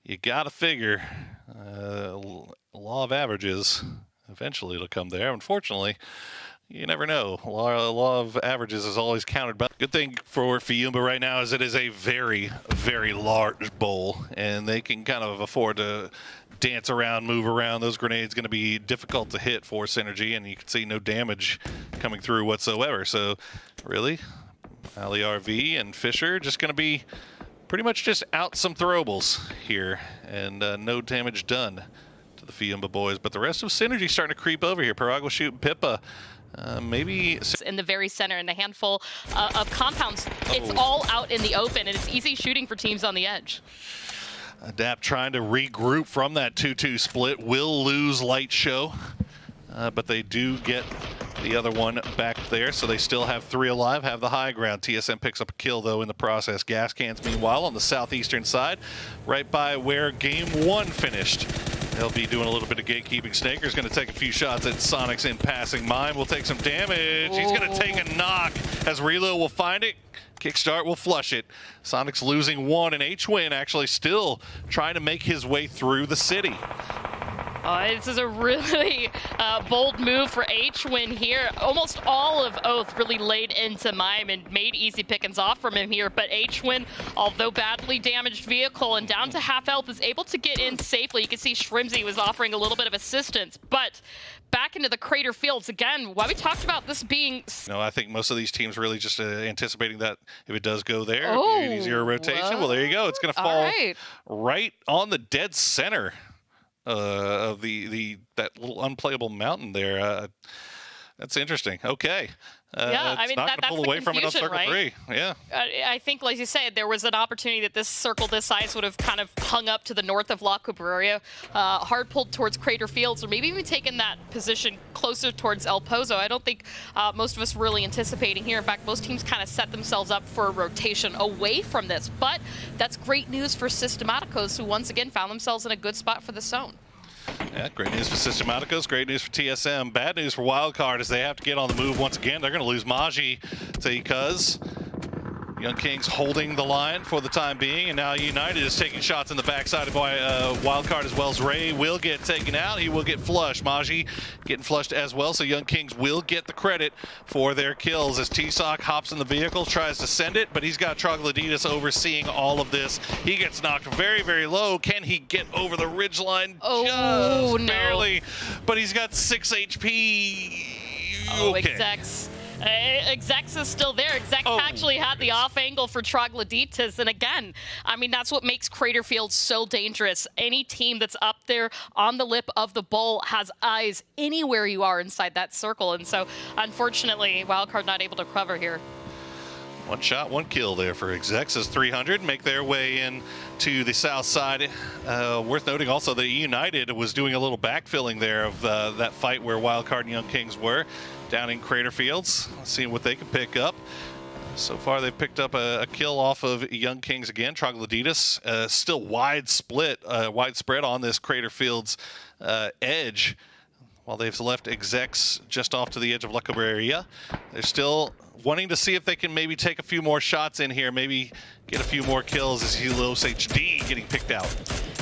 you got to figure law of averages, eventually it'll come there. Unfortunately, you never know. Law of averages is always countered. But good thing for Fiumba right now is it is a very, very large bowl, and they can kind of afford to dance around, move around. Those grenades going to be difficult to hit for Synergy, and you can see no damage coming through whatsoever. So really, Ali RV and Fisher just going to be pretty much just out some throwables here, and no damage done to the Fiumba boys. But the rest of Synergy starting to creep over here. Paragua shooting Pippa. Maybe in the very center, and a handful of compounds. It's all out in the open, and it's easy shooting for teams on the edge. Adapt trying to regroup from that 2-2 split. Will lose LightShow, but they do get the other one back there, so they still have 3 alive, have the high ground. TSM picks up a kill, though, in the process. Gascans, meanwhile, on the southeastern side, right by where Game 1 finished. They'll be doing a little bit of gatekeeping. Snaker's going to take a few shots at Soniqs in passing. Mime will take some damage. He's going to take a knock as Relo will find it. Kickstart will flush it. Soniqs losing 1, and hwinn actually still trying to make his way through the city. This is a really bold move for hwinn here. Almost all of Oath really laid into Mime and made easy pickings off from him here, but hwinn, although badly damaged vehicle and down to half health, is able to get in safely. You can see Shrimzy was offering a little bit of assistance, but back into the crater fields again. Why we talked about this being... No, I think most of these teams really just anticipating that if it does go there, easier rotation. Well, well, there you go. It's going to fall right on the dead center of that little unplayable mountain there. That's interesting. Okay. Yeah, I mean, not that's pull the away from it on confusion, circle right? 3. Yeah. I think, like you said, there was an opportunity that this circle this size would have kind of hung up to the north of La Cabrera, hard pulled towards Crater Fields, or maybe even taken that position closer towards El Pozo. I don't think most of us really anticipating here. In fact, most teams kind of set themselves up for a rotation away from this. But that's great news for Systematicos, who once again found themselves in a good spot for the zone. Yeah, great news for Systematicos, great news for TSM. Bad news for Wildcard as they have to get on the move once again. They're going to lose Maji because Young Kings holding the line for the time being, and now eUnited is taking shots in the backside of Wildcard as well. Zray will get taken out. He will get flushed. Maji getting flushed as well, so Young Kings will get the credit for their kills as TsoK hops in the vehicle, tries to send it, but he's got Troglodytes overseeing all of this. He gets knocked very, very low. Can he get over the ridgeline? Oh, just barely, but he's got 6 HP. Oh, okay. Exex is still there. Exex actually had the off angle for Troglodytes, and again, I mean, that's what makes Crater Field so dangerous. Any team that's up there on the lip of the bowl has eyes anywhere you are inside that circle, and so unfortunately, Wildcard not able to cover here. One shot, one kill there for Exex's 300. Make their way in to the south side. Worth noting also that eUnited was doing a little backfilling there of that fight where Wildcard and Young Kings were down in Crater Fields, seeing what they can pick up. So far, they've picked up a kill off of Young Kings again. Troglodytes still widespread on this Crater Fields edge, while they've left Exex just off to the edge of La Cabrera. They're still wanting to see if they can maybe take a few more shots in here, maybe get a few more kills as LosHD getting picked out.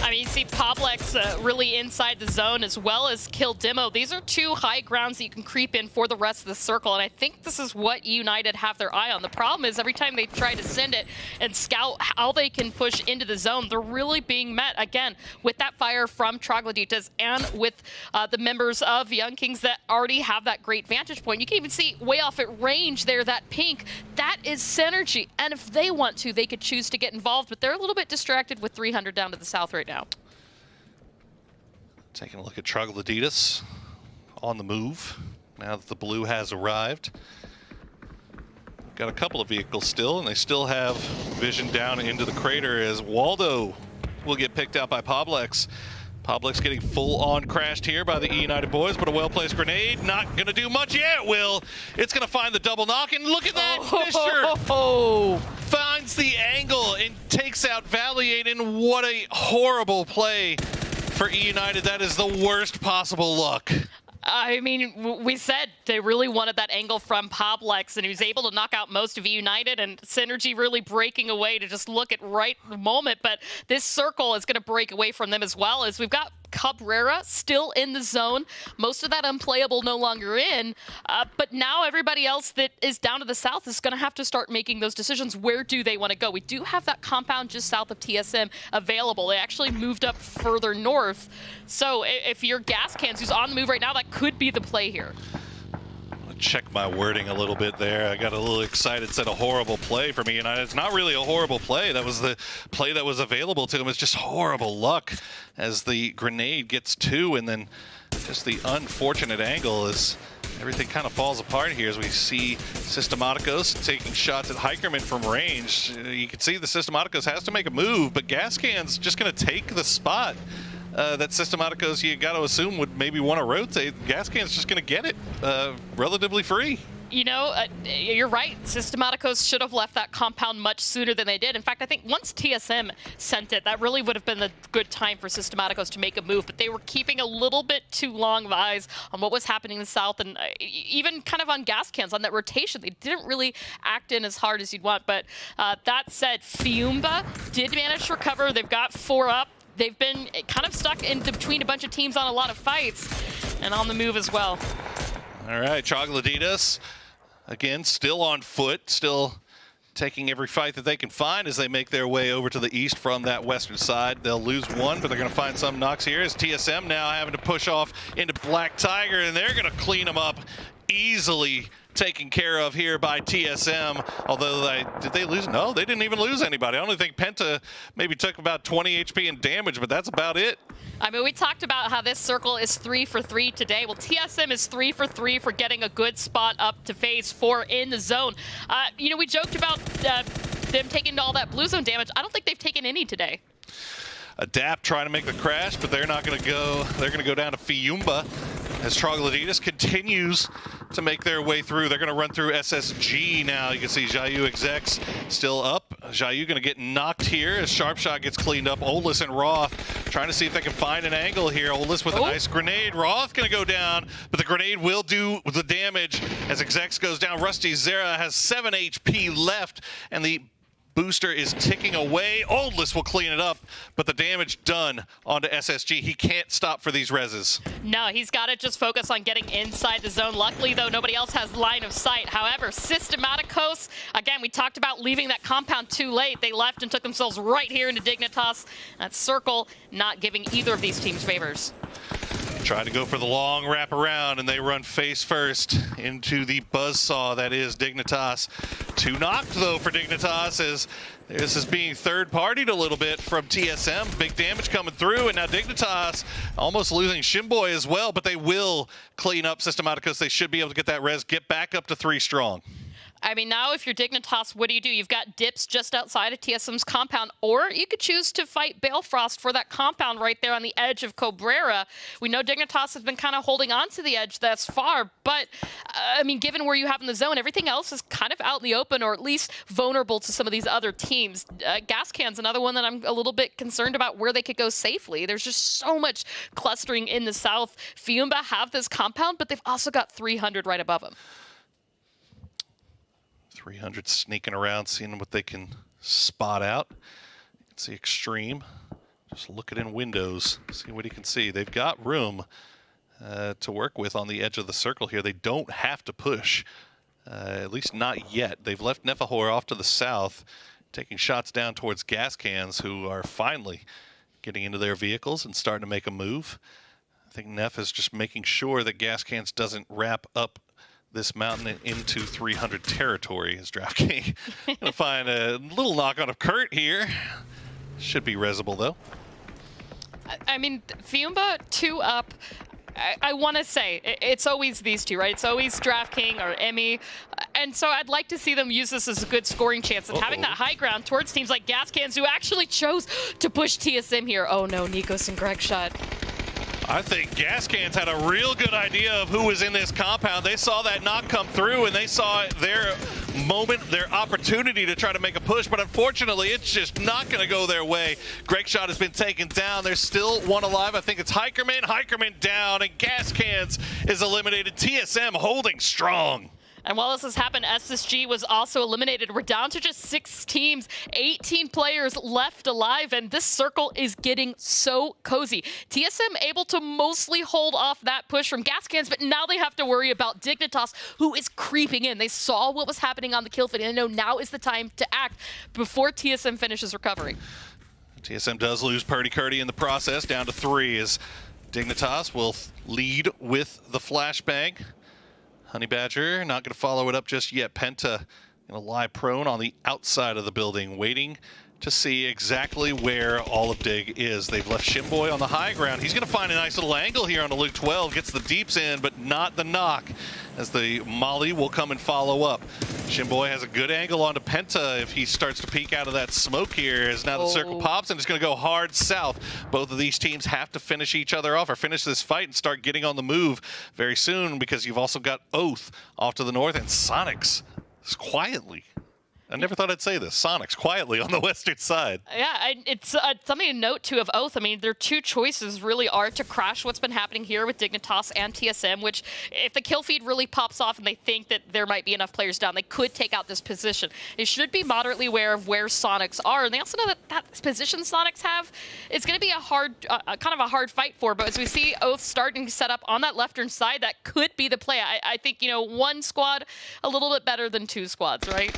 I mean, you see Poblex really inside the zone, as well as Kill Demo. These are 2 high grounds that you can creep in for the rest of the circle, and I think this is what eUnited have their eye on. The problem is every time they try to send it and scout how they can push into the zone, they're really being met, again, with that fire from Troglodytes and with the members of Young Kings that already have that great vantage point. You can even see way off at range there, that pink, that is Synergy, and if they want to, they could choose to get involved, but they're a little bit distracted with 300 down to the south right now. Taking a look at Troglodytes on the move now that the blue has arrived. Got a couple of vehicles still, and they still have vision down into the crater as Waldo will get picked out by Poblex. Poblex getting full-on crashed here by the eUnited boys, but a well-placed grenade. Not going to do much yet, Will. It's going to find the double knock, and look at that, Fisher finds the angle and takes out Valiant, and what a horrible play for eUnited. That is the worst possible luck. I mean, we said they really wanted that angle from Poblex, and he was able to knock out most of eUnited, and Synergy really breaking away to just look at right moment. But this circle is going to break away from them as well, as we've got Cabrera still in the zone. Most of that unplayable no longer in, but now everybody else that is down to the south is going to have to start making those decisions. Where do they want to go? We do have that compound just south of TSM available. They actually moved up further north. So if you're Gascans, who's on the move right now, that could be the play here. Check my wording a little bit there. I got a little excited, said a horrible play for me, and it's not really a horrible play. That was the play that was available to him. It's just horrible luck as the grenade gets 2, and then just the unfortunate angle as everything kind of falls apart here as we see Systematicos taking shots at Hikerman from range. You can see the Systematicos has to make a move, but Gascan's just going to take the spot. That Systematicos, you got to assume, would maybe want to rotate. Gascan's just going to get it relatively free. You know, you're right. Systematicos should have left that compound much sooner than they did. In fact, I think once TSM sent it, that really would have been the good time for Systematicos to make a move. But they were keeping a little bit too long of eyes on what was happening in the south, and even kind of on Gascans, on that rotation. They didn't really act in as hard as you'd want. But that said, Fiumba did manage to recover. They've got 4 up. They've been kind of stuck in between a bunch of teams on a lot of fights and on the move as well. All right, Troglodytes, again, still on foot, still taking every fight that they can find as they make their way over to the east from that western side. They'll lose 1, but they're going to find some knocks here as TSM now having to push off into Black Tiger, and they're going to clean them up easily. Taken care of here by TSM, although did they lose? No, they didn't even lose anybody. I only think Penta maybe took about 20 HP in damage, but that's about it. I mean, we talked about how this circle is 3 for 3 today. Well, TSM is 3 for 3 for getting a good spot up to phase 4 in the zone. You know, we joked about them taking all that blue zone damage. I don't think they've taken any today. Adapt trying to make the crash, but they're not going to go. They're going to go down to Fiumba as Troglodytes continues to make their way through. They're going to run through SSG now. You can see Xiaoyu execs still up. Xiaoyu going to get knocked here as Sharpshot gets cleaned up. Olis and Roth trying to see if they can find an angle here. Olis with a nice grenade. Roth going to go down, but the grenade will do the damage as execs goes down. Rusty Zera has 7 HP left, and the booster is ticking away. Oldless will clean it up, but the damage done onto SSG. He can't stop for these reses. No, he's got to just focus on getting inside the zone. Luckily, though, nobody else has line of sight. However, Systematicos, again, we talked about leaving that compound too late. They left and took themselves right here into Dignitas. That circle not giving either of these teams favors. Try to go for the long wraparound, and they run face first into the buzzsaw that is Dignitas. 2 knocked, though, for Dignitas, as this is being third-partied a little bit from TSM. Big damage coming through, and now Dignitas almost losing Shimboy as well, but they will clean up Systematicos. They should be able to get that res, get back up to 3 strong. I mean, now if you're Dignitas, what do? You've got dips just outside of TSM's compound, or you could choose to fight Balefrost for that compound right there on the edge of Cabrera. We know Dignitas has been kind of holding on to the edge thus far, but, I mean, given where you have in the zone, everything else is kind of out in the open, or at least vulnerable to some of these other teams. Gascan's another one that I'm a little bit concerned about where they could go safely. There's just so much clustering in the south. Fiumba have this compound, but they've also got 300 right above them. 300 sneaking around, seeing what they can spot out. You can see Extreme just looking in windows, see what he can see. They've got room to work with on the edge of the circle here. They don't have to push, at least not yet. They've left Nefahor off to the south, taking shots down towards Gascans, who are finally getting into their vehicles and starting to make a move. I think Nef is just making sure that Gascans doesn't wrap up this mountain into 300 territory. Is DraftKings gonna find a little knock on of Kurt here. Should be resable though. I mean, Fiumba 2 up. I want to say it's always these two, right? It's always DraftKings or Emmy, and so I'd like to see them use this as a good scoring chance and having that high ground towards teams like Gascans, who actually chose to push TSM here. Oh no, nicoos and GregShot. I think Gascans had a real good idea of who was in this compound. They saw that knock come through, and they saw their moment, their opportunity to try to make a push, but unfortunately, it's just not going to go their way. GregShot has been taken down. There's still one alive. I think it's Hikerman. Hikerman down, and Gascans is eliminated. TSM holding strong. And while this has happened, SSG was also eliminated. We're down to just 6 teams, 18 players left alive, and this circle is getting so cozy. TSM able to mostly hold off that push from Gascans, but now they have to worry about Dignitas, who is creeping in. They saw what was happening on the kill feed, and they know now is the time to act before TSM finishes recovering. TSM does lose Purdy Curdy in the process, down to 3 as Dignitas will lead with the flashbang. Honey Badger not going to follow it up just yet. Penta going to lie prone on the outside of the building, waiting to see exactly where all of Dig is. They've left Shimboy on the high ground. He's going to find a nice little angle here on the Luke 12, gets the deeps in, but not the knock, as the Molly will come and follow up. Shimboy has a good angle onto Penta if he starts to peek out of that smoke here, as now the circle pops and it's going to go hard south. Both of these teams have to finish each other off or finish this fight and start getting on the move very soon, because you've also got Oath off to the north and Soniqs quietly. I never thought I'd say this. Soniqs quietly on the western side. Yeah, it's something to note, too, of Oath. I mean, their 2 choices really are to crash what's been happening here with Dignitas and TSM, which if the kill feed really pops off and they think that there might be enough players down, they could take out this position. They should be moderately aware of where Soniqs are, and they also know that that position Soniqs have is going to be a hard, kind of a hard fight for. But as we see Oath starting to set up on that left-turn side, that could be the play. I think, you know, 1 squad a little bit better than 2 squads, right?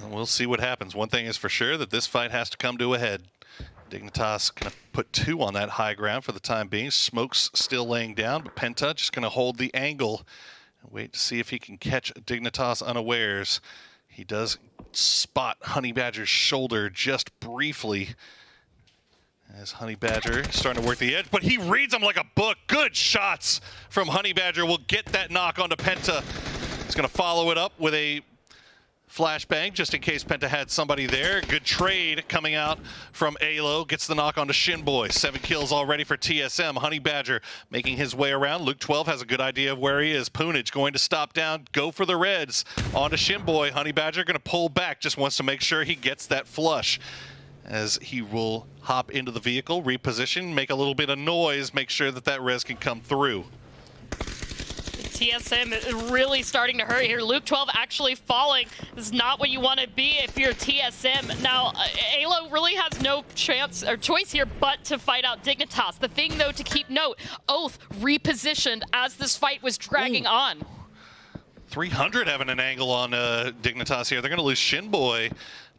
We'll see what happens. One thing is for sure, that this fight has to come to a head. Dignitas going to put 2 on that high ground for the time being. Smoke's still laying down, but Penta just going to hold the angle and wait to see if he can catch Dignitas unawares. He does spot Honey Badger's shoulder just briefly, as Honey Badger starting to work the edge, but he reads him like a book. Good shots from Honey Badger. Will get that knock onto Penta. He's going to follow it up with a flashbang, just in case Penta had somebody there. Good trade coming out from Alo. Gets the knock onto Shinboy. 7 kills already for TSM. Honey Badger making his way around. Luke 12 has a good idea of where he is. Poonage going to stop down, go for the Reds. Onto Shinboy. Honey Badger going to pull back. Just wants to make sure he gets that flush, as he will hop into the vehicle, reposition, make a little bit of noise, make sure that that res can come through. TSM is really starting to hurry here. Luke 12 actually falling. This is not what you want to be if you're TSM. Now, Alo really has no chance or choice here but to fight out Dignitas. The thing, though, to keep note, Oath repositioned as this fight was dragging on. 300 having an angle on Dignitas here. They're going to lose Shinboy.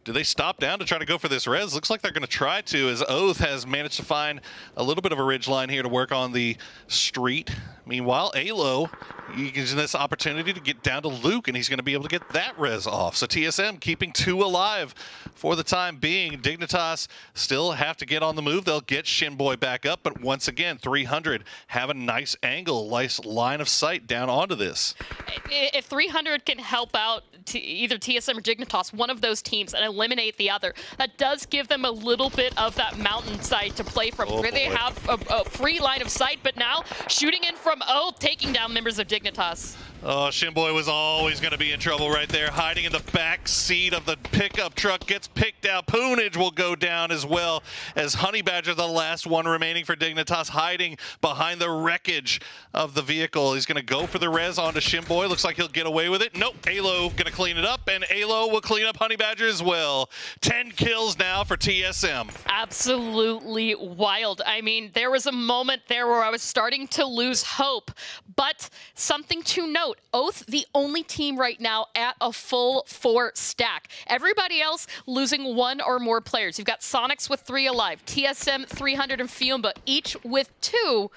Do they stop down to try to go for this res? Looks like they're going to try to, as Oath has managed to find a little bit of a ridge line here to work on the street. Meanwhile, Alo using this opportunity to get down to Luke, and he's going to be able to get that res off. So TSM keeping 2 alive for the time being. Dignitas still have to get on the move. They'll get Shinboy back up, but once again, 300 have a nice angle, nice line of sight down onto this. If 300 can help out either TSM or Dignitas, one of those teams, and eliminate the other, that does give them a little bit of that mountainside to play from, where they have a free line of sight, but now shooting in from Oath, taking down members of Dignitas. Oh, Shinboy was always going to be in trouble right there, hiding in the back seat of the pickup truck, gets picked out. Poonage will go down as well, as Honey Badger, the last one remaining for Dignitas, hiding behind the wreckage of the vehicle. He's going to go for the res onto Shinboy. Looks like he'll get away with it. Nope, Alo going to clean it up, and Alo will clean up Honey Badger as well. 10 kills now for TSM. Absolutely wild. I mean, there was a moment there where I was starting to lose hope, but something to note, Oath, the only team right now at a full 4 stack. Everybody else losing 1 or more players. You've got Soniqs with 3 alive, TSM, 300, and Fiumba, each with 2.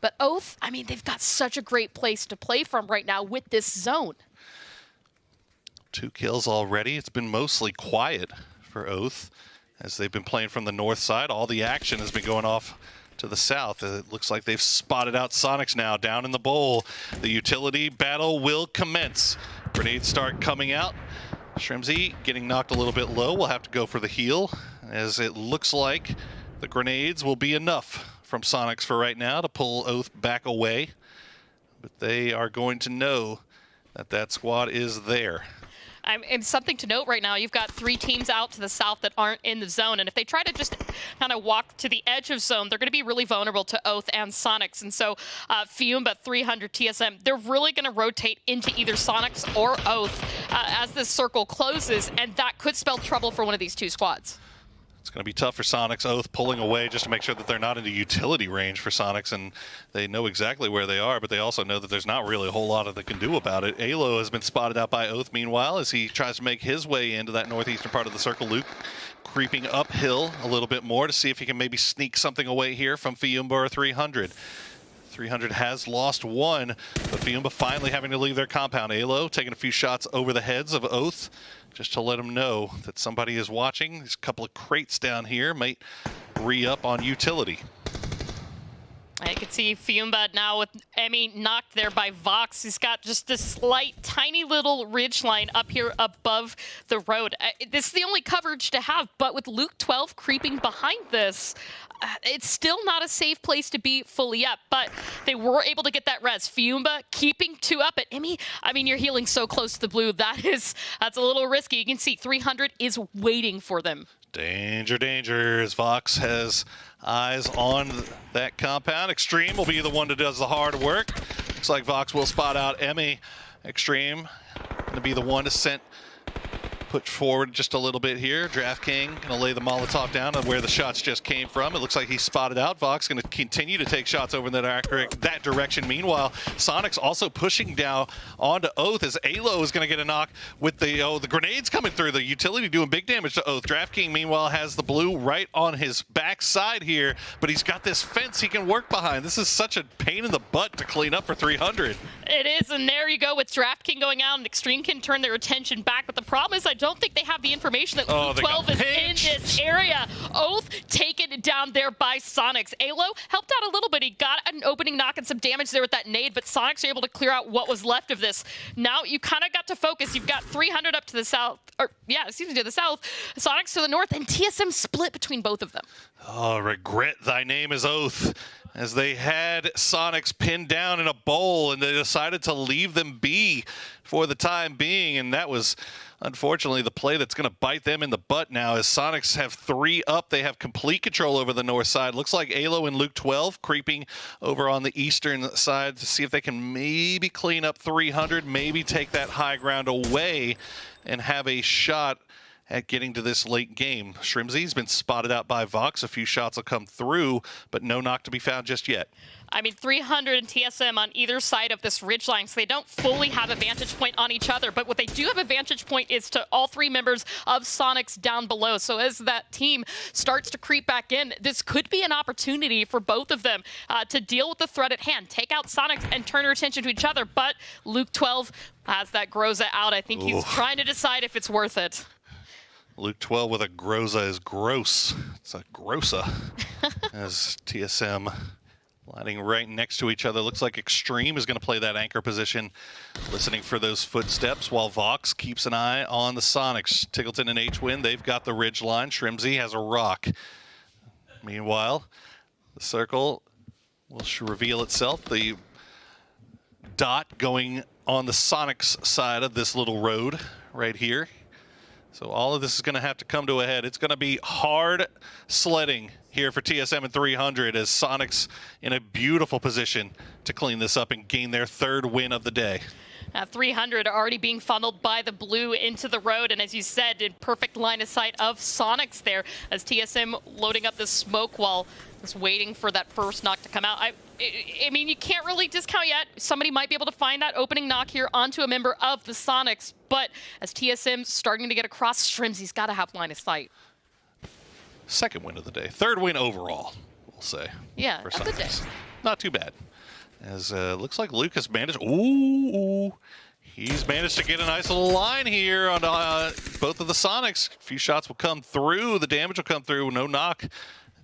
But Oath, I mean, they've got such a great place to play from right now with this zone. 2 kills already. It's been mostly quiet for Oath, as they've been playing from the north side. All the action has been going off to the south. It looks like they've spotted out Soniqs now down in the bowl. The utility battle will commence. Grenades start coming out. Shrimzy getting knocked a little bit low. We'll have to go for the heal, as it looks like the grenades will be enough from Soniqs for right now to pull Oath back away. But they are going to know that that squad is there. And something to note right now, you've got 3 teams out to the south that aren't in the zone. And if they try to just kind of walk to the edge of zone, they're going to be really vulnerable to Oath and Soniqs. And so Fiumba, 300, TSM, they're really going to rotate into either Soniqs or Oath as this circle closes. And that could spell trouble for one of these 2 squads. It's going to be tough for Soniqs. Oath pulling away just to make sure that they're not into utility range for Soniqs, and they know exactly where they are, but they also know that there's not really a whole lot that they can do about it. Alo has been spotted out by Oath, meanwhile, as he tries to make his way into that northeastern part of the circle. Luke creeping uphill a little bit more to see if he can maybe sneak something away here from Fiumba or 300. 300 has lost 1, but Fiumba finally having to leave their compound. Alo taking a few shots over the heads of Oath just to let them know that somebody is watching. There's a couple of crates down here, might re-up on utility. I can see Fiumba now with Emmy knocked there by VODS. He's got just this slight, tiny little ridge line up here above the road. This is the only coverage to have, but with Luke 12 creeping behind this, it's still not a safe place to be fully up, but they were able to get that res. Fiumba keeping 2 up at Emmy. I mean, you're healing so close to the blue. That's a little risky. You can see 300 is waiting for them. Danger, danger, as Vox has eyes on that compound. Extreme will be the one that does the hard work. Looks like Vox will spot out Emmy. Extreme going to be the one to put forward just a little bit here. DraftKings going to lay the Molotov down on where the shots just came from. It looks like he's spotted out. Vox going to continue to take shots over in that direction. Meanwhile, Soniqs also pushing down onto Oath as Alo is going to get a knock with the grenades coming through. The utility doing big damage to Oath. DraftKings, meanwhile, has the blue right on his backside here, but he's got this fence he can work behind. This is such a pain in the butt to clean up for 300. It is, and there you go with DraftKings going out, and Extreme can turn their attention back. But the problem is I don't think they have the information that Luke 12 is in this area. Oath taken down there by Soniqs. Alo helped out a little bit. He got an opening knock and some damage there with that nade, but Soniqs are able to clear out what was left of this. Now you kind of got to focus. You've got 300 up to the south, or yeah, excuse me, to the south, Soniqs to the north, and TSM split between both of them. Oh, regret thy name is Oath, as they had Soniqs pinned down in a bowl and they decided to leave them be for the time being, and that was unfortunately the play that's going to bite them in the butt now. As Soniqs have 3 up, they have complete control over the north side. Looks like Alo and Luke 12 creeping over on the eastern side to see if they can maybe clean up 300, maybe take that high ground away and have a shot at getting to this late game. Shrimzy's been spotted out by Vox. A few shots will come through, but no knock to be found just yet. I mean, 300 and TSM on either side of this ridgeline, so they don't fully have a vantage point on each other. But what they do have a vantage point is to all 3 members of Soniqs down below. So as that team starts to creep back in, this could be an opportunity for both of them to deal with the threat at hand, take out Soniqs and turn their attention to each other. But Luke 12 has that Groza out. I think he's trying to decide if it's worth it. Luke 12 with a Groza is gross. It's a Groza. As TSM lining right next to each other. Looks like Extreme is going to play that anchor position, listening for those footsteps, while Vox keeps an eye on the Soniqs. Tiggleton and hwinn, they've got the ridge line. Shrimzy has a rock. Meanwhile, the circle will reveal itself. The dot going on the Soniqs side of this little road right here. So all of this is going to have to come to a head. It's going to be hard sledding here for TSM and 300 as Soniqs in a beautiful position to clean this up and gain their 3rd win of the day. 300 already being funneled by the blue into the road, and as you said, in perfect line of sight of Soniqs there as TSM loading up the smoke wall, just waiting for that first knock to come out. I mean, you can't really discount yet. Somebody might be able to find that opening knock here onto a member of the Soniqs, but as TSM's starting to get across, Shrimzy's got to have line of sight. 2nd win of the day. 3rd win overall, we'll say. Yeah, for of the day. Not too bad. As looks like Lucas managed. Ooh, he's managed to get a nice little line here on both of the Soniqs. A few shots will come through. The damage will come through. No knock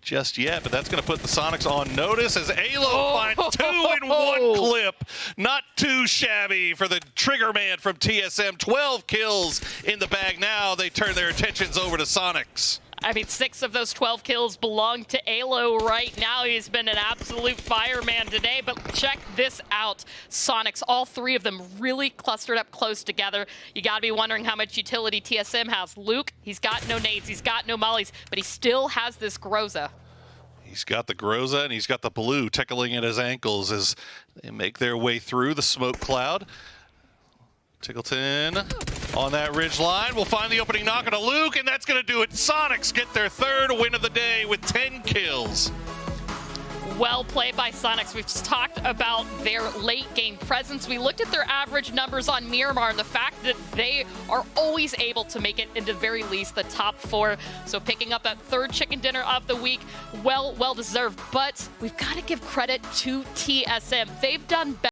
just yet, but that's going to put the Soniqs on notice as Alo finds 2 in 1 clip. Not too shabby for the trigger man from TSM. 12 kills in the bag now. They turn their attentions over to Soniqs. I mean, 6 of those 12 kills belong to Alo right now. He's been an absolute fireman today, but check this out. Soniqs, all 3 of them really clustered up close together. You gotta be wondering how much utility TSM has. Luke, he's got no nades, he's got no mollies, but he still has this Groza. He's got the Groza and he's got the blue tickling at his ankles as they make their way through the smoke cloud. Tickleton on that ridge line will find the opening knock on a Luke, and that's going to do it. Soniqs get their 3rd win of the day with 10 kills. Well played by Soniqs. We've just talked about their late game presence. We looked at their average numbers on Miramar and the fact that they are always able to make it into very least the top 4. So picking up that 3rd chicken dinner of the week, well deserved. But we've got to give credit to TSM. They've done better.